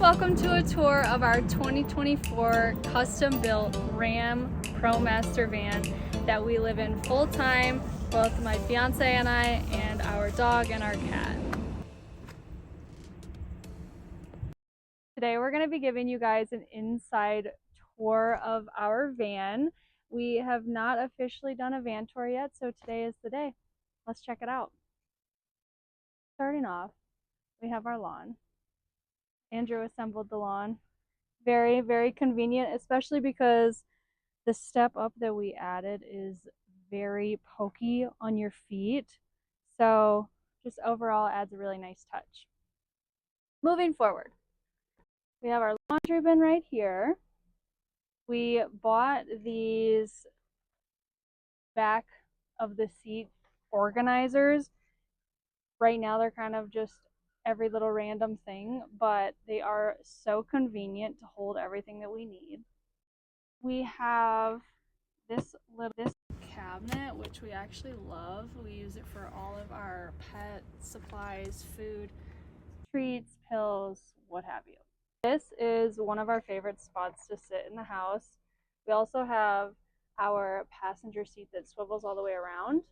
welcome to a tour of our 2024 custom-built Ram ProMaster van that we live in full-time, both my fiance and I, and our dog and our cat. Today we're going to be giving you guys an inside tour of our van. We have not officially done a van tour yet, so today is the day. Let's check it out. Starting off, we have our lawn. Andrew assembled the lawn. Very, very convenient, especially because the step up that we added is very pokey on your feet. So just overall adds a really nice touch. Moving forward, we have our laundry bin right here. We bought these back of the seat organizers. Right now they're kind of just every little random thing, but they are so convenient to hold everything that we need. We have this cabinet, which we actually love. We use it for all of our pet supplies, food, treats, pills, what have you. This is one of our favorite spots to sit in the house. We also have our passenger seat that swivels all the way around.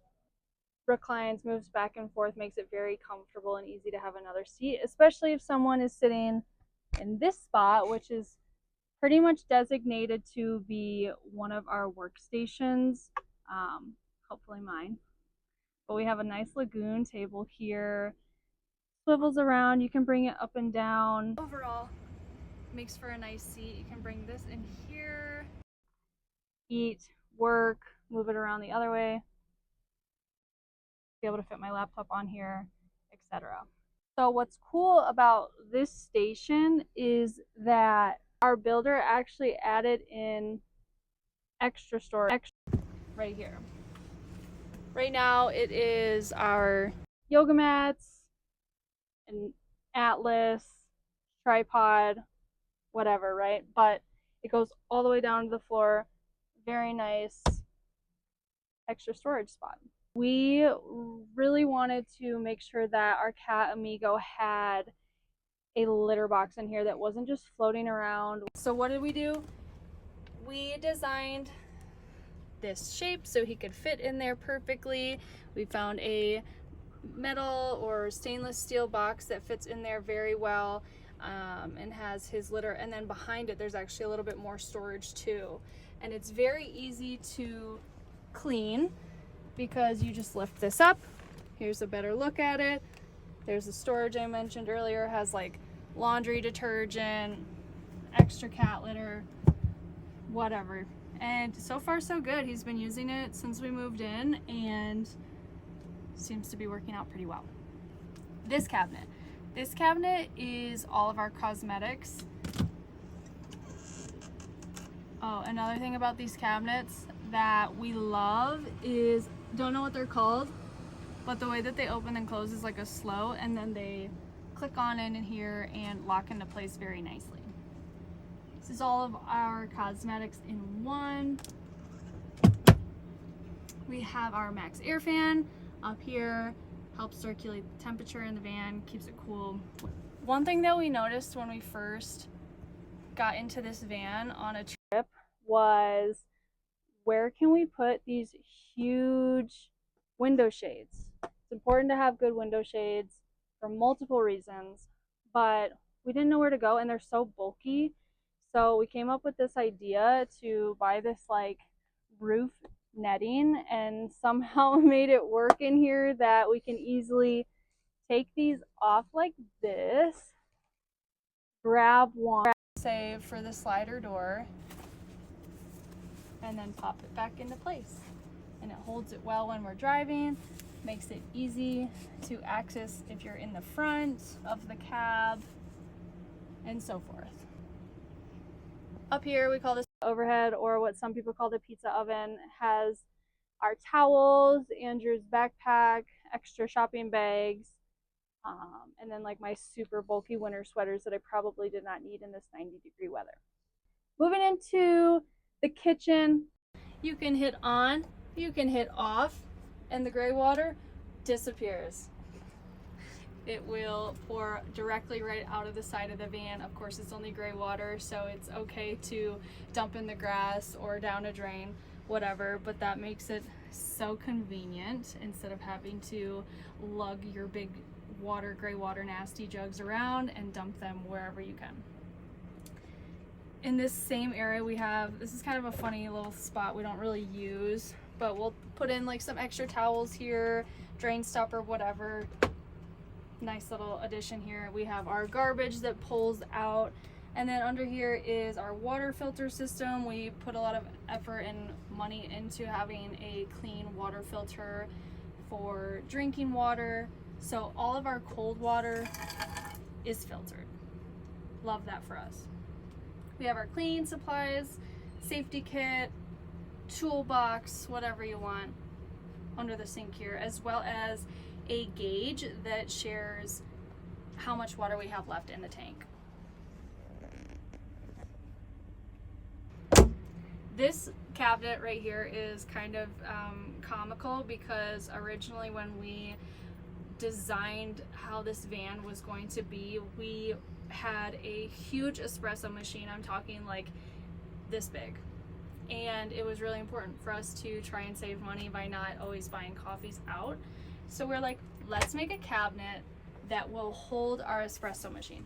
Reclines, moves back and forth, makes it very comfortable and easy to have another seat, especially if someone is sitting in this spot, which is pretty much designated to be one of our workstations, hopefully mine. But we have a nice lagoon table here, swivels around, you can bring it up and down. Overall, makes for a nice seat. You can bring this in here, eat, work, move it around the other way, be able to fit my laptop on here, etc. So what's cool about this station is that our builder actually added in extra storage right here. Right now it is our yoga mats, an atlas, tripod, whatever, right? But it goes all the way down to the floor. Very nice extra storage spot. We really wanted to make sure that our cat Amigo had a litter box in here that wasn't just floating around. So what did we do? We designed this shape so he could fit in there perfectly. We found a metal or stainless steel box that fits in there very well, and has his litter, and then behind it there's actually a little bit more storage too, and it's very easy to clean because you just lift this up. Here's a better look at it. There's the storage I mentioned earlier, has like laundry detergent, extra cat litter, whatever. And so far so good. He's been using it since we moved in and seems to be working out pretty well. This cabinet is all of our cosmetics. Oh, another thing about these cabinets that we love is, don't know what they're called, but the way that they open and close is like a slow, and then they click on in here and lock into place very nicely. This is all of our cosmetics in one. We have our Max air fan up here, helps circulate the temperature in the van, keeps it cool. One thing that we noticed when we first got into this van on a trip was, where can we put these huge window shades? It's important to have good window shades for multiple reasons, but we didn't know where to go, and they're so bulky. So we came up with this idea to buy this like roof netting, and somehow made it work in here that we can easily take these off like this, grab one, save for the slider door, and then pop it back into place. And it holds it well when we're driving, makes it easy to access if you're in the front of the cab, and so forth. Up here we call this overhead, or what some people call the pizza oven. Has our towels, Andrew's backpack, extra shopping bags, and then like my super bulky winter sweaters that I probably did not need in this 90-degree weather. Moving into the kitchen, you can hit on, you can hit off, and the gray water disappears. it will pour directly right out of the side of the van. Of course, it's only gray water, so it's okay to dump in the grass or down a drain, whatever, but that makes it so convenient instead of having to lug your big gray water nasty jugs around and dump them wherever you can. In this same area we have, this is kind of a funny little spot we don't really use, but we'll put in like some extra towels here, drain stopper, whatever. Nice little addition here. We have our garbage that pulls out, and then under here is our water filter system. We put a lot of effort and money into having a clean water filter for drinking water, so all of our cold water is filtered. Love that for us. We have our cleaning supplies, safety kit, toolbox, whatever you want under the sink here, as well as a gauge that shares how much water we have left in the tank. This cabinet right here is kind of comical because originally when we designed how this van was going to be, we had a huge espresso machine. I'm talking like this big. And it was really important for us to try and save money by not always buying coffees out. So we're like, let's make a cabinet that will hold our espresso machine.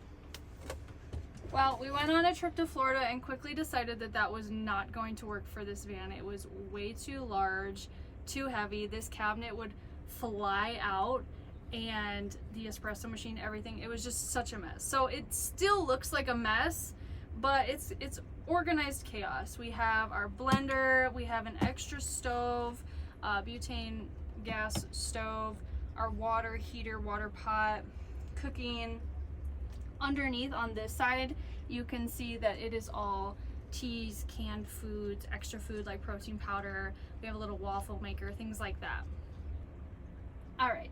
Well, we went on a trip to Florida and quickly decided that that was not going to work for this van. It was way too large, too heavy. This cabinet would fly out, and the espresso machine, everything, it was just such a mess. So it still looks like a mess, but it's organized chaos. We have our blender, we have an extra stove, butane gas stove, our water heater, water pot, cooking. Underneath on this side, you can see that it is all teas, canned foods, extra food like protein powder. We have a little waffle maker, things like that. All right,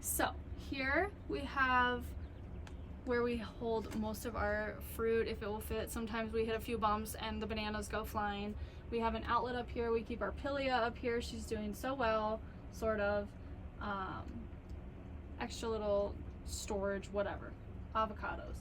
so here we have where we hold most of our fruit, if it will fit. Sometimes we hit a few bumps and the bananas go flying. We have an outlet up here. We keep our Pilia up here. She's doing so well, sort of. Extra little storage, whatever. Avocados,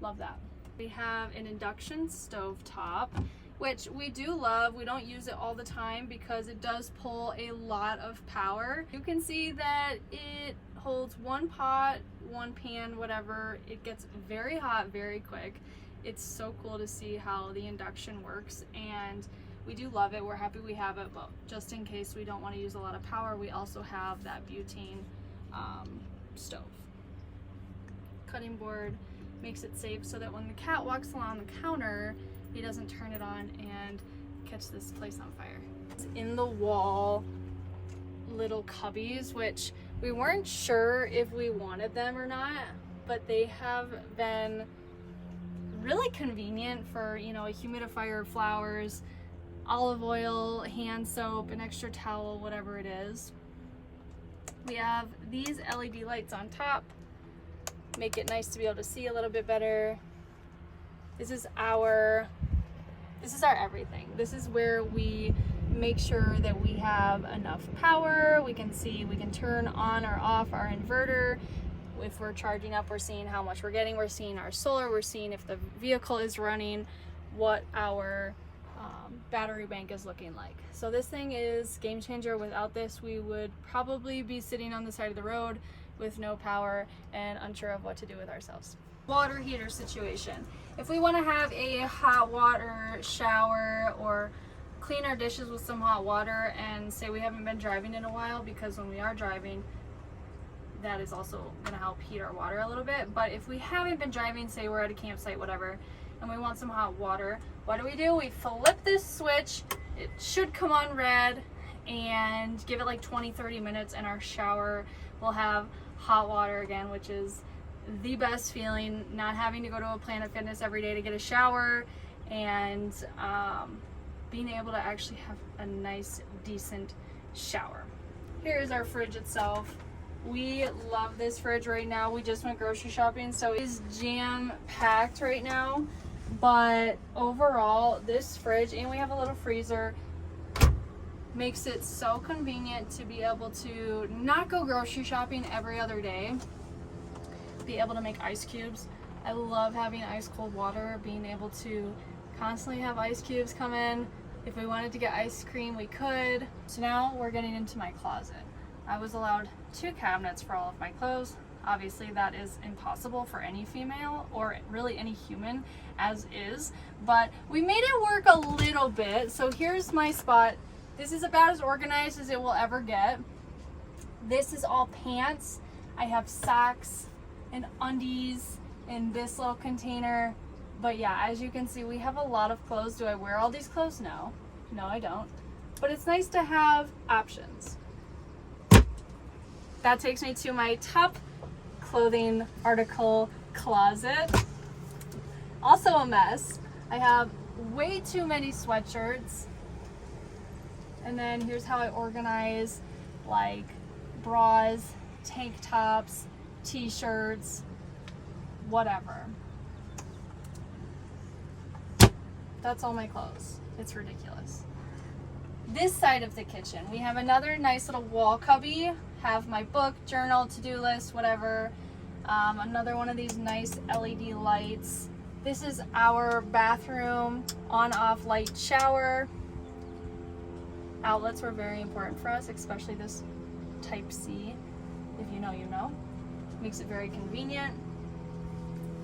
love that. We have an induction stove top, which we do love. We don't use it all the time because it does pull a lot of power. You can see that it holds one pot, one pan, whatever. It gets very hot very quick. It's so cool to see how the induction works, and we do love it. We're happy we have it, but just in case we don't want to use a lot of power, we also have that butane stove. Cutting board makes it safe so that when the cat walks along the counter, he doesn't turn it on and catch this place on fire. It's in the wall little cubbies, which we weren't sure if we wanted them or not, but they have been really convenient for, you know, a humidifier, flowers, olive oil, hand soap, an extra towel, whatever it is. We have these LED lights on top, make it nice to be able to see a little bit better. This is our everything. This is where we make sure that we have enough power. We can see, we can turn on or off our inverter. If we're charging up, we're seeing how much we're getting. We're seeing our solar. We're seeing if the vehicle is running, what our battery bank is looking like. So this thing is game changer. Without this, we would probably be sitting on the side of the road with no power and unsure of what to do with ourselves. Water heater situation. If we want to have a hot water shower or clean our dishes with some hot water, and say we haven't been driving in a while, because when we are driving, that is also going to help heat our water a little bit. But if we haven't been driving, say we're at a campsite, whatever, and we want some hot water, what do? We flip this switch. It should come on red, and give it like 20-30 minutes, and our shower will have hot water again, which is the best feeling, not having to go to a Planet Fitness every day to get a shower, and being able to actually have a nice, decent shower. Here's our fridge itself. We love this fridge right now. We just went grocery shopping, so it's jam-packed right now. But overall, this fridge, and we have a little freezer, makes it so convenient to be able to not go grocery shopping every other day. be able to make ice cubes. I love having ice cold water, being able to constantly have ice cubes come in. If we wanted to get ice cream, we could. So now we're getting into my closet. I was allowed 2 cabinets for all of my clothes. Obviously that is impossible for any female or really any human as is, but we made it work a little bit. So here's my spot. This is about as organized as it will ever get. This is all pants. I have socks and undies in this little container. But yeah, as you can see, we have a lot of clothes. Do I wear all these clothes? No. No, I don't. But it's nice to have options. That takes me to my top clothing article closet. Also a mess. I have way too many sweatshirts. And then here's how I organize like bras, tank tops, t-shirts, whatever. That's all my clothes. It's ridiculous. This side of the kitchen, we have another nice little wall cubby. Have my book, journal, to-do list, whatever. Another one of these nice LED lights. This is our bathroom, on-off light shower. Outlets were very important for us, especially this type C. If you know, you know. Makes it very convenient.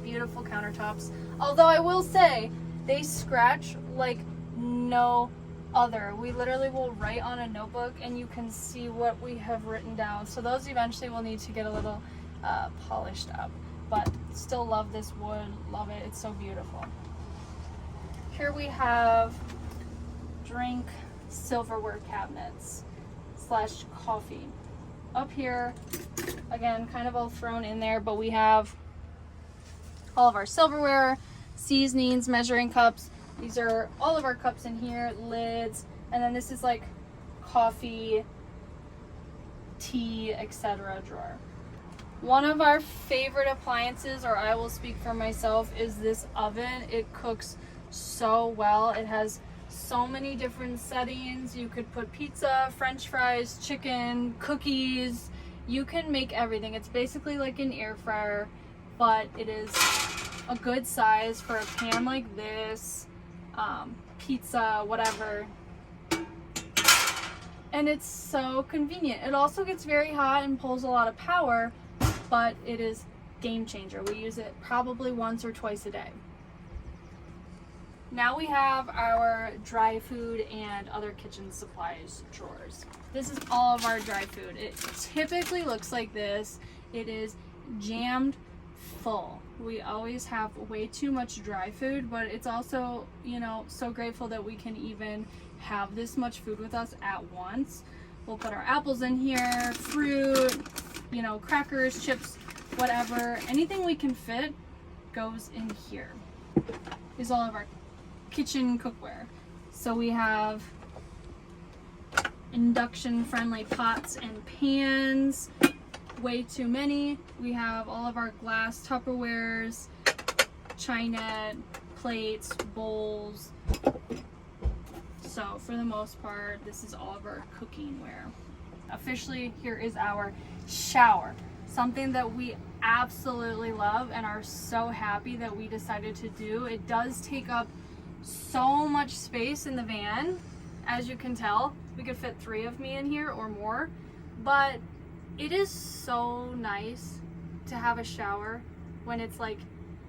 Beautiful countertops. Although I will say, they scratch like no other. We literally will write on a notebook and you can see what we have written down. So those eventually will need to get a little polished up. But still love this wood. Love it. It's so beautiful. Here we have drink silverware cabinets / coffee. Up here, again, kind of all thrown in there, but we have all of our silverware, seasonings, measuring cups. These are all of our cups in here, lids, and then this is like coffee, tea, etc. drawer. One of our favorite appliances, or I will speak for myself, is this oven. It cooks so well. It has so many different settings. You could put pizza, french fries, chicken, cookies. You can make everything. It's basically like an air fryer, but it is a good size for a pan like this, pizza, whatever. And it's so convenient. It also gets very hot and pulls a lot of power, but it is game changer. We use it probably once or twice a day. Now we have our dry food and other kitchen supplies drawers. This is all of our dry food. It typically looks like this. It is jammed full. We always have way too much dry food, but it's also, you know, so grateful that we can even have this much food with us at once. We'll put our apples in here, fruit, you know, crackers, chips, whatever. Anything we can fit goes in here. Is all of our kitchen cookware. So we have induction friendly pots and pans, way too many. We have all of our glass Tupperwares, china, plates, bowls. So for the most part, this is all of our cooking ware. Officially, here is our shower. Something that we absolutely love and are so happy that we decided to do. It does take up so much space in the van. As you can tell, we could fit 3 of me in here or more, but it is so nice to have a shower when it's like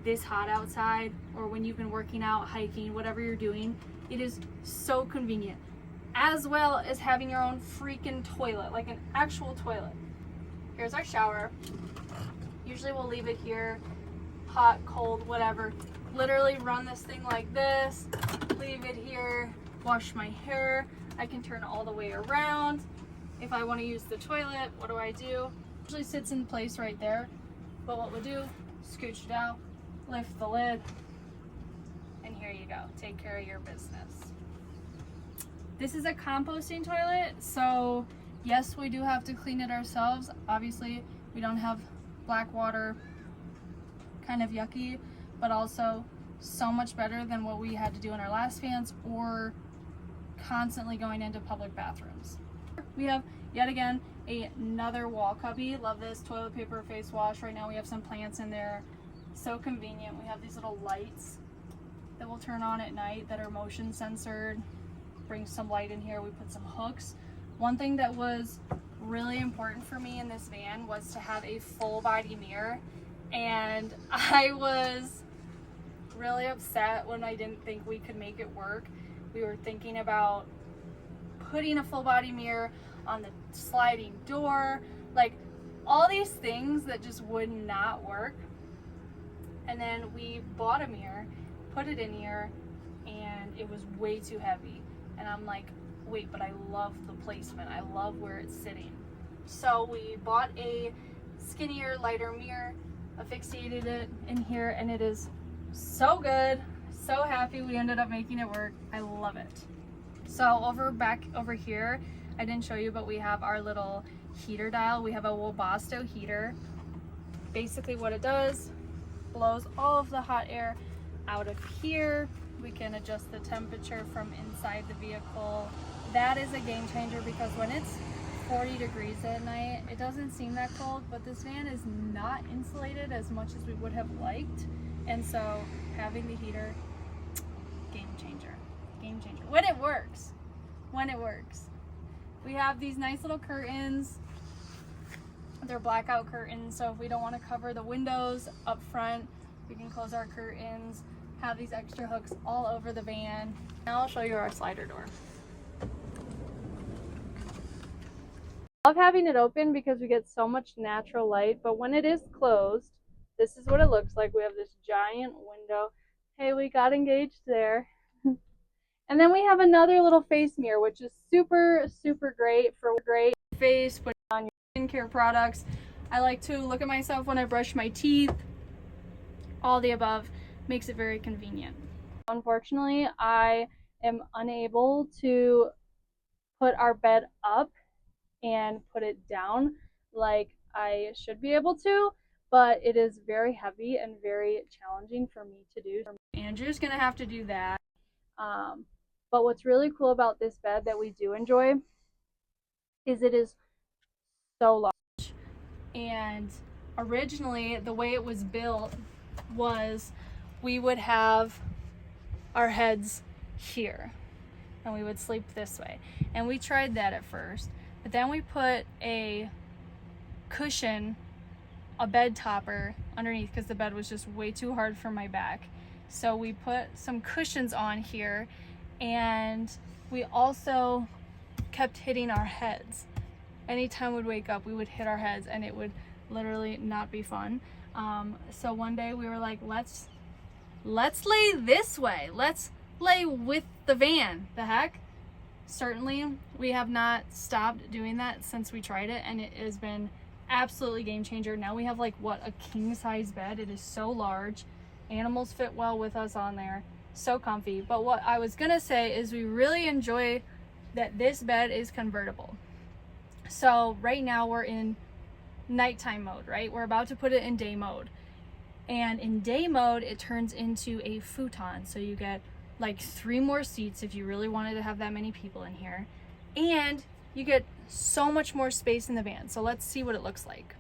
this hot outside, or when you've been working out, hiking, whatever you're doing. It is so convenient, as well as having your own freaking toilet, like an actual toilet. Here's our shower. Usually we'll leave it here, hot, cold, whatever. Literally run this thing like this, leave it here, wash my hair. I can turn all the way around. If I want to use the toilet, what do? Usually sits in place right there, but what we'll do, scooch it out, lift the lid, and here you go. Take care of your business. This is a composting toilet, so yes, we do have to clean it ourselves. Obviously, we don't have black water, kind of yucky, but also so much better than what we had to do in our last vans or constantly going into public bathrooms. We have, yet again, another wall cubby. Love this. Toilet paper, face wash. Right now we have some plants in there. So convenient. We have these little lights that will turn on at night that are motion censored. Bring some light in here. We put some hooks. One thing that was really important for me in this van was to have a full body mirror, and I was really upset when I didn't think we could make it work. We were thinking about putting a full body mirror on the sliding door, like all these things that just would not work. And then we bought a mirror, put it in here, and it was way too heavy. And I'm like, wait, but I love the placement. I love where it's sitting. So we bought a skinnier, lighter mirror, asphyxiated it in here, and it is so good. So happy we ended up making it work. I love it. So back over here, I didn't show you, but we have our little heater dial. We have a Workstation heater. Basically what it does, blows all of the hot air out of here. We can adjust the temperature from inside the vehicle. That is a game changer, because when it's 40 degrees at night, it doesn't seem that cold, but this van is not insulated as much as we would have liked. And so having the heater, game changer, game changer. When it works. We have these nice little curtains. They're blackout curtains, so if we don't want to cover the windows up front, we can close our curtains. Have these extra hooks all over the van. Now I'll show you our slider door. I love having it open because we get so much natural light, but when it is closed, this is what it looks like. We have this giant window. Hey, we got engaged there. And then we have another little face mirror, which is super, super great for great Face, put on your skincare products. I like to look at myself when I brush my teeth. All the above makes it very convenient. Unfortunately, I am unable to put our bed up and put it down like I should be able to, but it is very heavy and very challenging for me to do. Andrew's gonna have to do that. But what's really cool about this bed that we do enjoy is it is so large. And originally the way it was built was we would have our heads here and we would sleep this way. And we tried that at first, but then we put a cushion, a bed topper underneath, because the bed was just way too hard for my back. So we put some cushions on here, and we also kept hitting our heads. Anytime we'd wake up, we would hit our heads, and it would literally not be fun. So one day we were like, let's lay this way. Let's lay with the van. The heck? Certainly, we have not stopped doing that since we tried it, and it has been absolutely game changer. Now we have like a king size bed. It is so large. Animals fit well with us on there. So comfy. But what I was gonna say is we really enjoy that this bed is convertible. So right now we're in nighttime mode, right? We're about to put it in day mode. And in day mode, it turns into a futon. So you get like 3 more seats if you really wanted to have that many people in here. And you get so much more space in the van. So let's see what it looks like.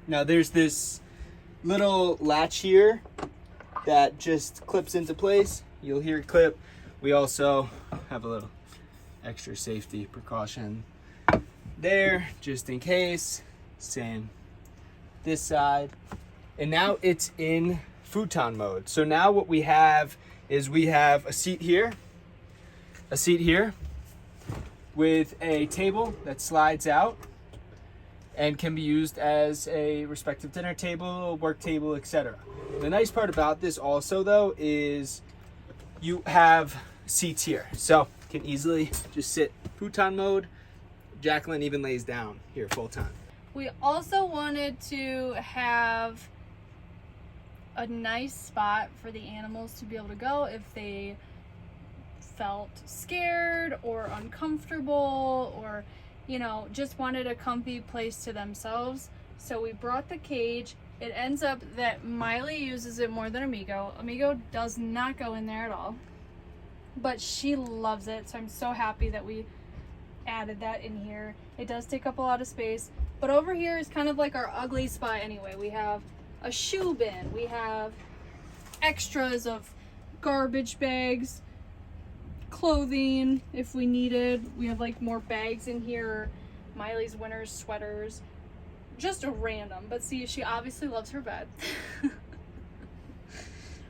Now there's this little latch here that just clips into place. You'll hear it clip. We also have a little extra safety precaution there, just in case. Same this side. And now it's in futon mode. So now what we have is we have a seat here with a table that slides out and can be used as a respective dinner table, work table, etc. The nice part about this also though is you have seats here. So you can easily just sit futon mode. Jacqueline even lays down here full time. We also wanted to have a nice spot for the animals to be able to go if they felt scared or uncomfortable, or you know, just wanted a comfy place to themselves. So we brought the cage. It ends up that Miley uses it more than Amigo. Amigo does not go in there at all, but she loves it. So I'm so happy that we added that in here. It does take up a lot of space, but over here is kind of like our ugly spot anyway. We have a shoe bin. We have extras of garbage bags, clothing if we needed. We have like more bags in here, Miley's winter sweaters, just a random, but see, she obviously loves her bed.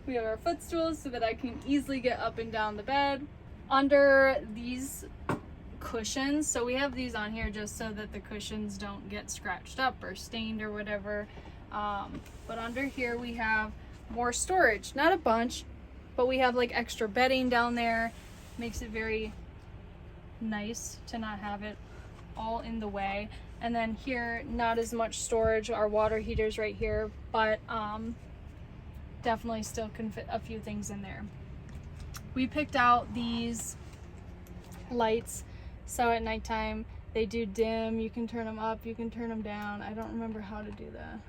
We have our footstools so that I can easily get up and down the bed. Under these cushions, so we have these on here just so that the cushions don't get scratched up or stained or whatever, but under here we have more storage, not a bunch, but we have like extra bedding down there. Makes it very nice to not have it all in the way. And then here, not as much storage. Our water heater's right here, but definitely still can fit a few things in there. We picked out these lights, so at nighttime they do dim. You can turn them up, you can turn them down. I don't remember how to do that,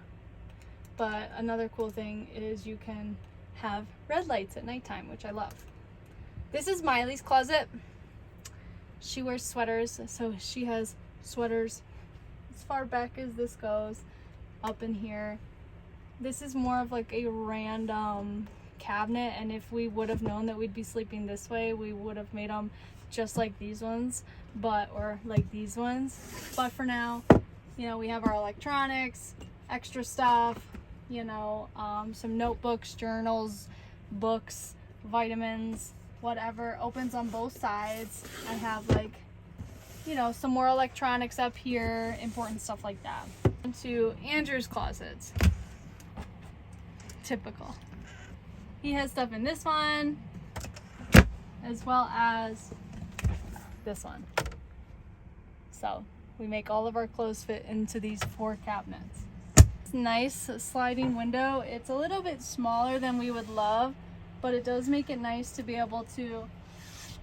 but another cool thing is you can have red lights at nighttime, which I love. This is Miley's closet. She wears sweaters, so she has sweaters as far back as this goes up in here. This is more of like a random cabinet, and if we would have known that we'd be sleeping this way, we would have made them just like these ones, or like these ones. But for now, you know, we have our electronics, extra stuff, you know, some notebooks, journals, books, vitamins, whatever. Opens on both sides. I have like, you know, some more electronics up here, important stuff like that. Into Andrew's closets. Typical. He has stuff in this one as well as this one. So we make all of our clothes fit into these 4 cabinets. It's a nice sliding window. It's a little bit smaller than we would love, but it does make it nice to be able to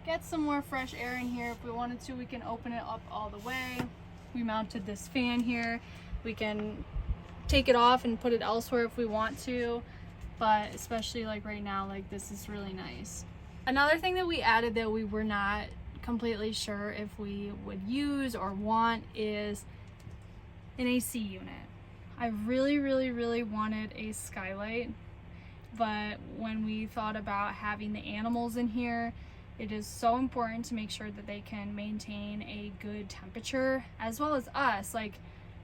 get some more fresh air in here. If we wanted to, we can open it up all the way. We mounted this fan here. We can take it off and put it elsewhere if we want to, but especially like right now, like this is really nice. Another thing that we added that we were not completely sure if we would use or want is an AC unit. I really wanted a skylight, but when we thought about having the animals in here, it is so important to make sure that they can maintain a good temperature, as well as us. Like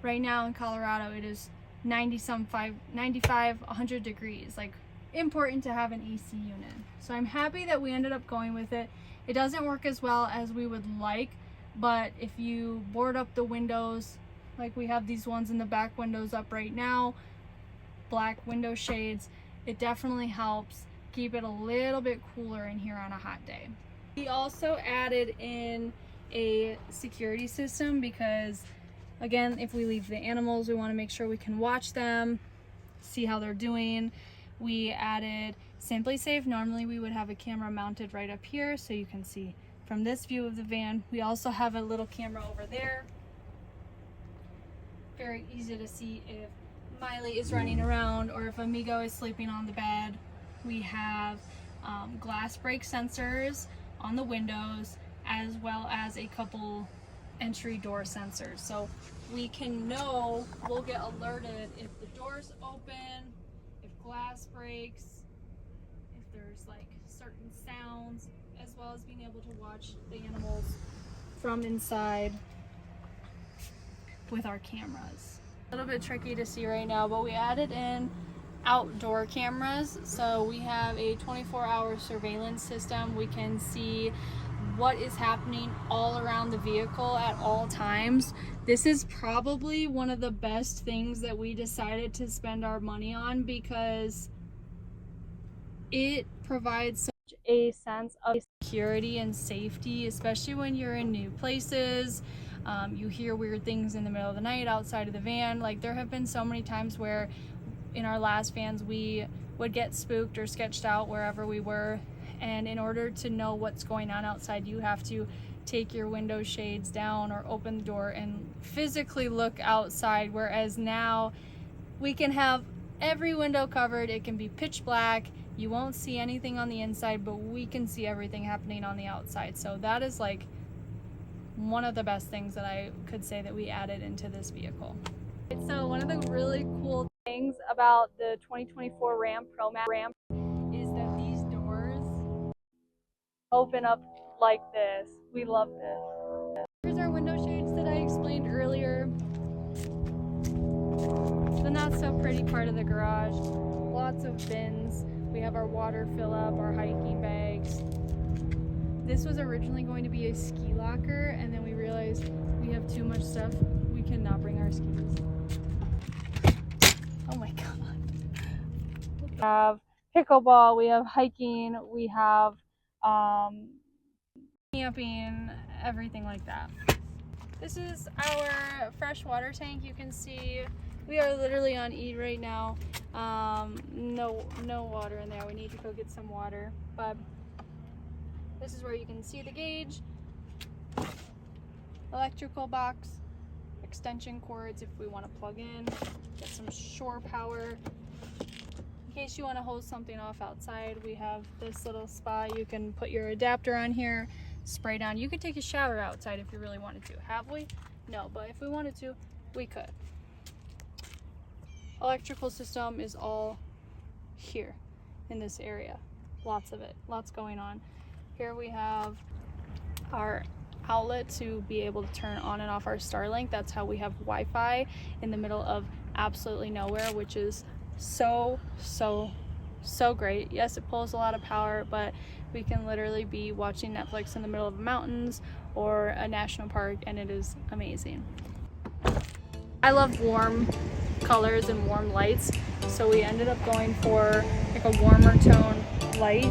right now in Colorado, it is 95, 100 degrees. Like, important to have an AC unit. So I'm happy that we ended up going with it. It doesn't work as well as we would like, but if you board up the windows, like we have these ones in the back windows up right now, black window shades, it definitely helps keep it a little bit cooler in here on a hot day. We also added in a security system because, again, if we leave the animals, we want to make sure we can watch them, see how they're doing. We added Simply Safe. Normally we would have a camera mounted right up here so you can see from this view of the van. We also have a little camera over there. Very easy to see if Miley is running around or if Amigo is sleeping on the bed. We have glass break sensors on the windows, as well as a couple entry door sensors, so we can know, we'll get alerted if the door's open, if glass breaks, if there's like certain sounds, as well as being able to watch the animals from inside with our cameras. A little bit tricky to see right now, but we added in outdoor cameras, so we have a 24-hour surveillance system. We can see what is happening all around the vehicle at all times. This is probably one of the best things that we decided to spend our money on because it provides such a sense of security and safety, especially when you're in new places. You hear weird things in the middle of the night outside of the van. Like, there have been so many times where in our last vans we would get spooked or sketched out wherever we were, and in order to know what's going on outside, you have to take your window shades down or open the door and physically look outside, whereas now we can have every window covered. It can be pitch black. You won't see anything on the inside, but we can see everything happening on the outside. So that is like one of the best things that I could say that we added into this vehicle. So one of the really cool things about the 2024 Ram Pro Max Ram Is that these doors, open up like this. We love this. here's our window shades that I explained earlier. The not so pretty part of the garage. Lots of bins. We have our water fill up, our hiking bags. This was originally going to be a ski locker, and then we realized we have too much stuff. We cannot bring our skis. Oh my god. We have pickleball, we have hiking, we have Camping, everything like that. This is our fresh water tank. You can see we are literally on E right now. No water in there. We need to go get some water. But this is where you can see the gauge, electrical box, extension cords if we want to plug in, get some shore power. In case you want to hose something off outside, we have this little spot. You can put your adapter on here, spray down. You could take a shower outside if you really wanted to. Have we? No, but if we wanted to, we could. Electrical system is all here in this area. Lots of it, lots going on. Here we have our outlet to be able to turn on and off our Starlink. That's how we have Wi-Fi in the middle of absolutely nowhere, which is so great. Yes, it pulls a lot of power, but we can literally be watching Netflix in the middle of the mountains or a national park, and it is amazing. I love warm colors and warm lights, so we ended up going for like a warmer tone light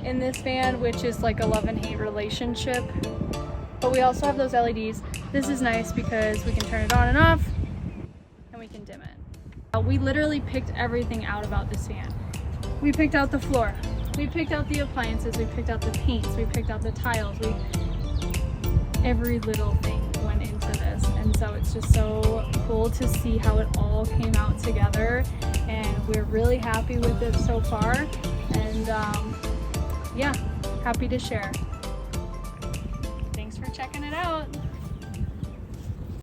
in this van, which is like a love and hate relationship. But we also have those LEDs. This is nice because we can turn it on and off, and we can dim it. We literally picked everything out about this van. We picked out the floor, we picked out the appliances, we picked out the paints, we picked out the tiles. Every little thing went into this, and so it's just so cool to see how it all came out together, and we're really happy with it so far, and yeah, happy to share. Thanks for checking it out.